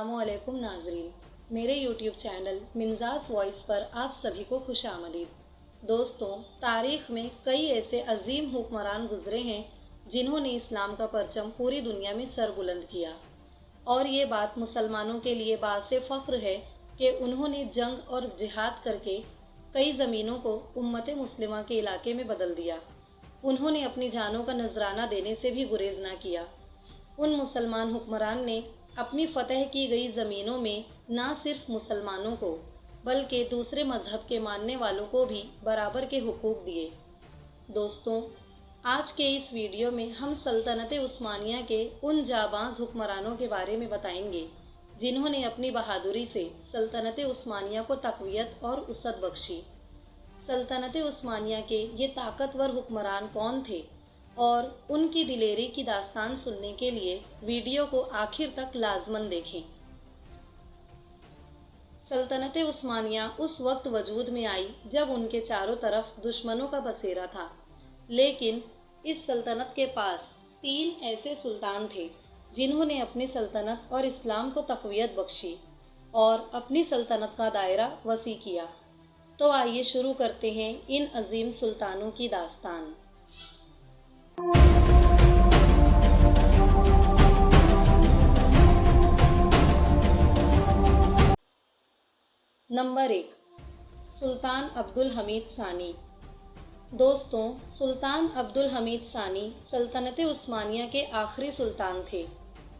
अस्सलामुअलैकुम नाजरीन, मेरे YouTube चैनल मिन्जाज वॉइस पर आप सभी को खुश आमदीद। दोस्तों, तारीख़ में कई ऐसे अजीम हुक्मरान गुजरे हैं जिन्होंने इस्लाम का परचम पूरी दुनिया में सर बुलंद किया, और ये बात मुसलमानों के लिए बासे फ़ख्र है कि उन्होंने जंग और जिहाद करके कई ज़मीनों को उम्मत मुस्लिमा के इलाके में बदल दिया। उन्होंने अपनी जानों का नजराना देने से भी गुरेज ना किया। उन मुसलमान हुक्मरान ने अपनी फतह की गई ज़मीनों में न सिर्फ मुसलमानों को बल्कि दूसरे मज़हब के मानने वालों को भी बराबर के हुकूक दिए। दोस्तों, आज के इस वीडियो में हम सल्तनत उस्मानिया के उन जाबाज हुक्मरानों के बारे में बताएंगे जिन्होंने अपनी बहादुरी से सल्तनत उस्मानिया को तक़वियत और उसद बख्शी। सल्तनत उस्मानिया के ये ताकतवर हुक्मरान कौन थे और उनकी दिलेरी की दास्तान सुनने के लिए वीडियो को आखिर तक लाजमन देखें। सल्तनत उस्मानिया उस वक्त वजूद में आई जब उनके चारों तरफ दुश्मनों का बसेरा था, लेकिन इस सल्तनत के पास 3 ऐसे सुल्तान थे जिन्होंने अपनी सल्तनत और इस्लाम को तक़वियत बख्शी और अपनी सल्तनत का दायरा वसी किया। तो आइए शुरू करते हैं इन अजीम सुल्तानों की दास्तान। नंबर 1, सुल्तान अब्दुल हमीद सानी। दोस्तों, सुल्तान अब्दुल हमीद सानी सल्तनत उस्मानिया के आखिरी सुल्तान थे।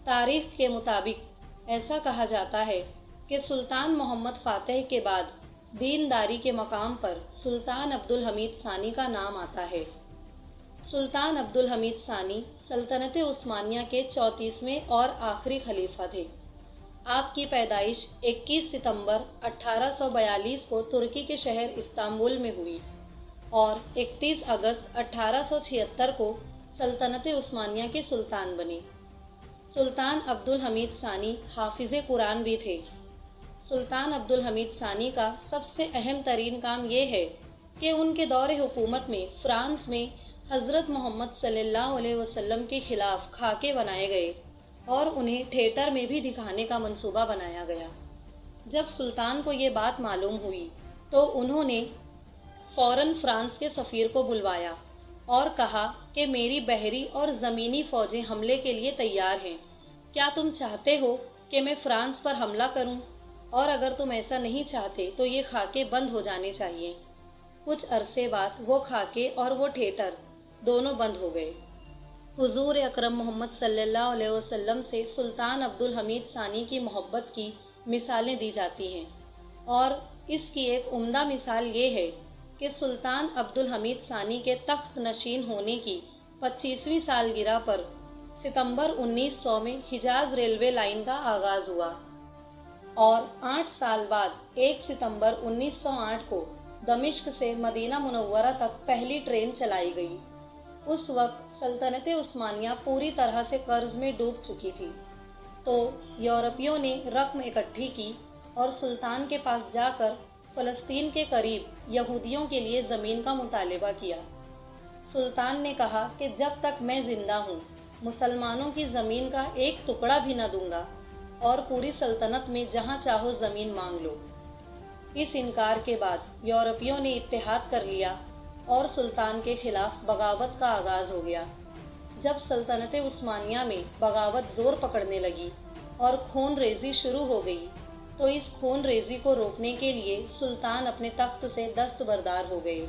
तारीख़ के मुताबिक ऐसा कहा जाता है कि सुल्तान मोहम्मद फ़ातिह के बाद दीनदारी के मकाम पर सुल्तान अब्दुल हमीद सानी का नाम आता है। सुल्तान अब्दुल हमीद सानी सल्तनत उस्मानिया के 34वें और आखिरी खलीफा थे। आपकी पैदाइश 21 सितंबर 1842 को तुर्की के शहर इस्तांबुल में हुई और 31 अगस्त 1876 को सल्तनत उस्मानिया के सुल्तान बने। सुल्तान अब्दुल हमीद सानी हाफिज़े कुरान भी थे। सुल्तान अब्दुल हमीद सानी का सबसे अहम तरीन काम ये है कि उनके दौरे हुकूमत में फ़्रांस में हज़रत मोहम्मद सल्लल्लाहु अलैहि वसल्लम के ख़िलाफ़ खाके बनाए गए और उन्हें थिएटर में भी दिखाने का मंसूबा बनाया गया। जब सुल्तान को ये बात मालूम हुई तो उन्होंने फ़ौरन फ़्रांस के सफ़ीर को बुलवाया और कहा कि मेरी बहरी और ज़मीनी फ़ौजें हमले के लिए तैयार हैं। क्या तुम चाहते हो कि मैं फ़्रांस पर हमला करूं? और अगर तुम ऐसा नहीं चाहते तो ये खाके बंद हो जाने चाहिए। कुछ अरसे बाद वो खाके और वो थिएटर दोनों बंद हो गए। हुजूर अकरम मोहम्मद सल्लल्लाहु अलैहि वसल्लम से सुल्तान अब्दुल हमीद सानी की मोहब्बत की मिसालें दी जाती हैं, और इसकी एक उम्दा मिसाल ये है कि सुल्तान अब्दुल हमीद सानी के तख्त नशीन होने की 25वीं सालगिरह पर सितंबर 1900 में हिजाज रेलवे लाइन का आगाज़ हुआ और 8 साल बाद 1 सितंबर 1908 को दमिश्क से मदीना मुनव्वरा तक पहली ट्रेन चलाई गई। उस वक्त सल्तनत उस्मानिया पूरी तरह से कर्ज में डूब चुकी थी, तो यूरोपियों ने रकम इकट्ठी की और सुल्तान के पास जाकर फ़लस्तीन के करीब यहूदियों के लिए ज़मीन का मुतालबा किया। सुल्तान ने कहा कि जब तक मैं ज़िंदा हूँ मुसलमानों की ज़मीन का एक टुकड़ा भी न दूंगा और पूरी सल्तनत में जहाँ चाहो ज़मीन मांग लो। इस इनकार के बाद यूरोपियों ने इत्तेहाद कर लिया और सुल्तान के खिलाफ बगावत का आगाज़ हो गया। जब सल्तनत उस्मानिया में बगावत ज़ोर पकड़ने लगी और खून रेज़ी शुरू हो गई, तो इस खून रेज़ी को रोकने के लिए सुल्तान अपने तख्त से दस्तबरदार हो गए।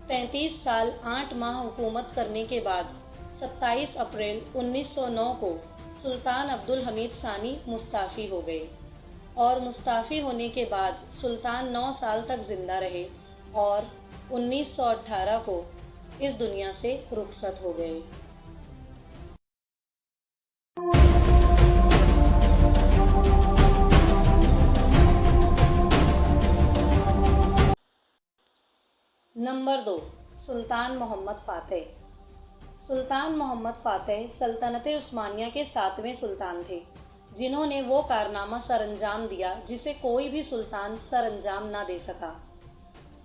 33 साल 8 माह हुकूमत करने के बाद 27 अप्रैल 1909 को सुल्तान अब्दुल हमीद सानी मुस्ताफ़ी हो गए, और मुस्ताफ़ी होने के बाद सुल्तान 9 साल तक ज़िंदा रहे और 1918 को इस दुनिया से रुखसत हो गए। नंबर 2, सुल्तान मोहम्मद फ़ातिह। सुल्तान मोहम्मद फ़ातिह सल्तनत उस्मानिया के 7वें सुल्तान थे जिन्होंने वो कारनामा सरअंजाम दिया जिसे कोई भी सुल्तान सरअंजाम ना दे सका।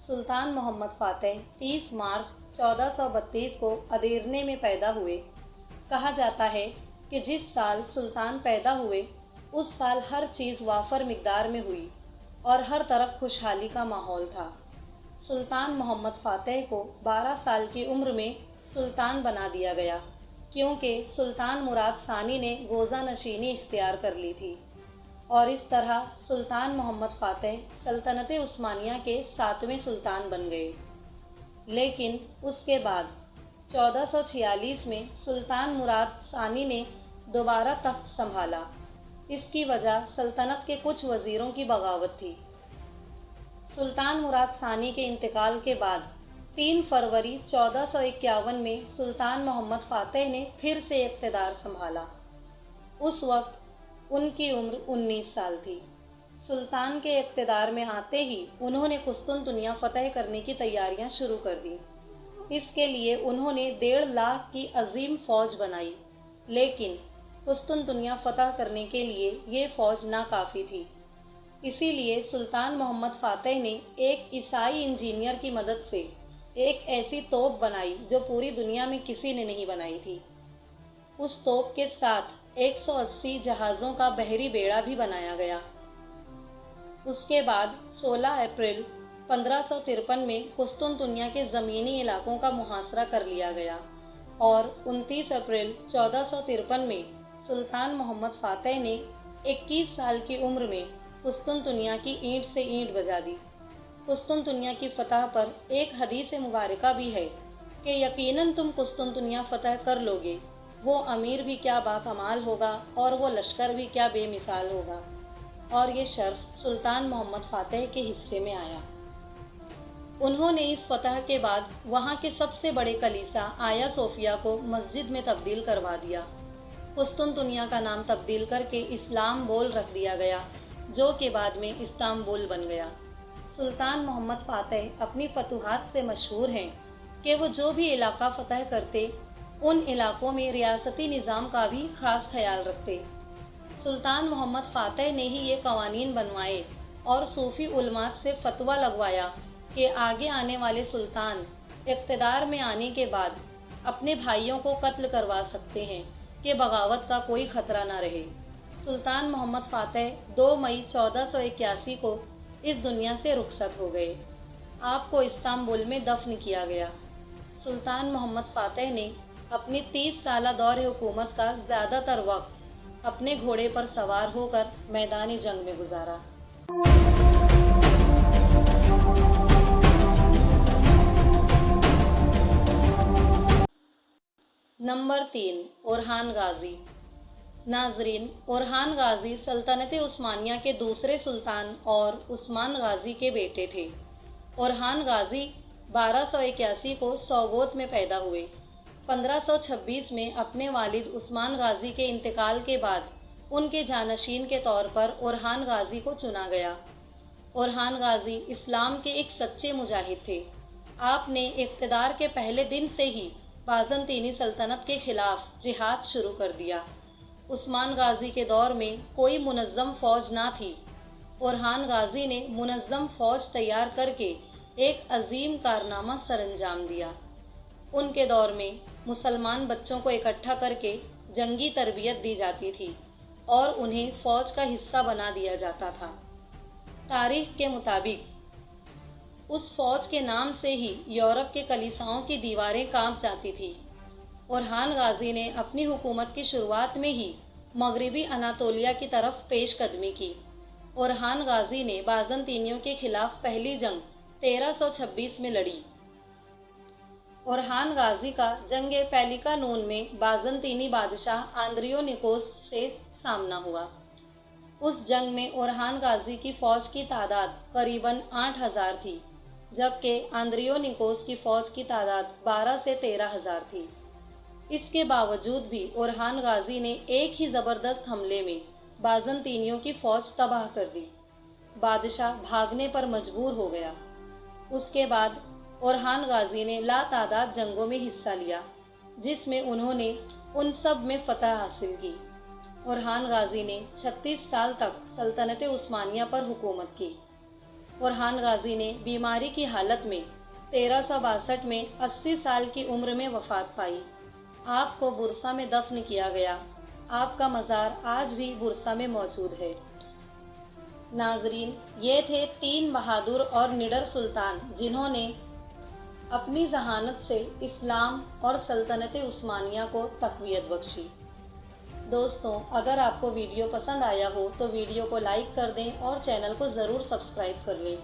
सुल्तान मोहम्मद फ़ातिह 30 मार्च 1432 को अदेरने में पैदा हुए। कहा जाता है कि जिस साल सुल्तान पैदा हुए اس سال ہر چیز وافر مقدار میں ہوئی اور ہر طرف خوشحالی کا ماحول تھا۔ سلطان محمد فاتح کو 12 سال کی عمر میں سلطان بنا دیا گیا، کیونکہ سلطان مراد ثانی نے گوزہ نشینی اختیار کر لی تھی، اور اس طرح سلطان محمد فاتح سلطنت عثمانیہ کے 7ویں سلطان بن گئے۔ لیکن اس کے بعد 1446 میں سلطان مراد ثانی نے دوبارہ تخت سنبھالا۔ اس کی وجہ سلطنت کے کچھ وزیروں کی بغاوت تھی۔ سلطان مراد ثانی کے انتقال کے بعد 3 فروری 1451 میں سلطان محمد فاتح نے پھر سے اقتدار سنبھالا۔ اس وقت ان کی عمر 19 سال تھی۔ سلطان کے اقتدار میں آتے ہی انہوں نے قسطنطنیہ فتح کرنے کی تیاریاں شروع کر دیں۔ اس کے لیے انہوں نے 1.5 لاکھ کی عظیم فوج بنائی، لیکن قسطنطنیہ فتح کرنے کے لیے یہ فوج ناکافی تھی۔ اسی لیے سلطان محمد فاتح نے ایک عیسائی انجینئر کی مدد سے ایک ایسی توپ بنائی جو پوری دنیا میں کسی نے نہیں بنائی تھی۔ اس توپ کے ساتھ 180 جہازوں کا بحری بیڑا بھی بنایا گیا۔ اس کے بعد 16 اپریل 1553 میں قسطنطنیہ کے زمینی علاقوں کا محاصرہ کر لیا گیا، اور 29 اپریل 1453 میں سلطان محمد فاتح نے 21 سال کی عمر میں قسطنطنیہ کی اینٹ سے اینٹ بجا دی۔ قسطنطنیہ کی فتح پر ایک حدیث مبارکہ بھی ہے کہ یقیناً تم قسطنطنیہ فتح کر لوگے، وہ امیر بھی کیا باکمال ہوگا اور وہ لشکر بھی کیا بے مثال ہوگا، اور یہ شرف سلطان محمد فاتح کے حصے میں آیا۔ انہوں نے اس فتح کے بعد وہاں کے سب سے بڑے کلیسا آیا صوفیہ کو مسجد میں تبدیل کروا دیا۔ قسطنطنیہ کا نام تبدیل کر کے اسلام بول رکھ دیا گیا، جو کہ بعد میں استنبول بن گیا۔ سلطان محمد فاتح اپنی فتوحات سے مشہور ہیں کہ وہ جو بھی علاقہ فتح کرتے ان علاقوں میں ریاستی نظام کا بھی خاص خیال رکھتے۔ سلطان محمد فاتح نے ہی یہ قوانین بنوائے اور صوفی علماء سے فتویٰ لگوایا کہ آگے آنے والے سلطان اقتدار میں آنے کے بعد اپنے بھائیوں کو قتل کروا سکتے ہیں کہ بغاوت کا کوئی خطرہ نہ رہے۔ سلطان محمد فاتح 2 مئی 1481 کو اس دنیا سے رخصت ہو گئے۔ آپ کو استنبول میں دفن کیا گیا۔ سلطان محمد فاتح نے اپنی 30 سالہ دور حکومت کا زیادہ تر وقت اپنے گھوڑے پر سوار ہو کر میدان جنگ میں گزارا۔ نمبر 3، اورحان غازی۔ ناظرین، اورحان غازی سلطنت عثمانیہ کے دوسرے سلطان اور عثمان غازی کے بیٹے تھے۔ اورحان غازی 1281 کو سوگوت میں پیدا ہوئے۔ 1526 میں اپنے والد عثمان غازی کے انتقال کے بعد ان کے جانشین کے طور پر اورحان غازی کو چنا گیا۔ اورحان غازی اسلام کے ایک سچے مجاہد تھے۔ آپ نے اقتدار کے پہلے دن سے ہی بازنطینی سلطنت کے خلاف جہاد شروع کر دیا۔ عثمان غازی کے دور میں کوئی منظم فوج نہ تھی۔ اورحان غازی نے منظم فوج تیار کر کے ایک عظیم کارنامہ سر انجام دیا۔ ان کے دور میں مسلمان بچوں کو اکٹھا کر کے جنگی تربیت دی جاتی تھی اور انہیں فوج کا حصہ بنا دیا جاتا تھا۔ تاریخ کے مطابق اس فوج کے نام سے ہی یورپ کے کلیساؤں کی دیواریں کانپ جاتی تھیں۔ اورحان غازی نے اپنی حکومت کی شروعات میں ہی مغربی اناطولیہ کی طرف پیش قدمی کی۔ اورحان غازی نے بازنطینیوں کے خلاف پہلی جنگ 1326 میں لڑی۔ اورحان غازی کا جنگ پیلیکانون میں بازنطینی بادشاہ آندریونیکوس سے سامنا ہوا۔ اس جنگ میں اورحان غازی کی فوج کی تعداد قریباً 8000 تھی، جبکہ آندریونیکوس کی فوج کی تعداد 12 سے 13,000 تھی۔ اس کے باوجود بھی اورحان غازی نے ایک ہی زبردست حملے میں بازنطینیوں کی فوج تباہ کر دی۔ بادشاہ بھاگنے پر مجبور ہو گیا۔ اس کے بعد اورحان غازی نے لاتعداد جنگوں میں حصہ لیا، جس میں انہوں نے ان سب میں فتح حاصل کی۔ اورحان غازی نے 36 سال تک سلطنت عثمانیہ پر حکومت کی۔ اورحان غازی نے بیماری کی حالت میں 1362 میں 80 سال کی عمر میں وفات پائی۔ آپ کو برسا میں دفن کیا گیا۔ آپ کا مزار آج بھی بورسا میں موجود ہے۔ ناظرین، یہ تھے 3 بہادر اور نڈر سلطان جنہوں نے اپنی ذہانت سے اسلام اور سلطنت عثمانیہ کو تقویت بخشی۔ دوستوں، اگر آپ کو ویڈیو پسند آیا ہو تو ویڈیو کو لائک کر دیں اور چینل کو ضرور سبسکرائب کر لیں۔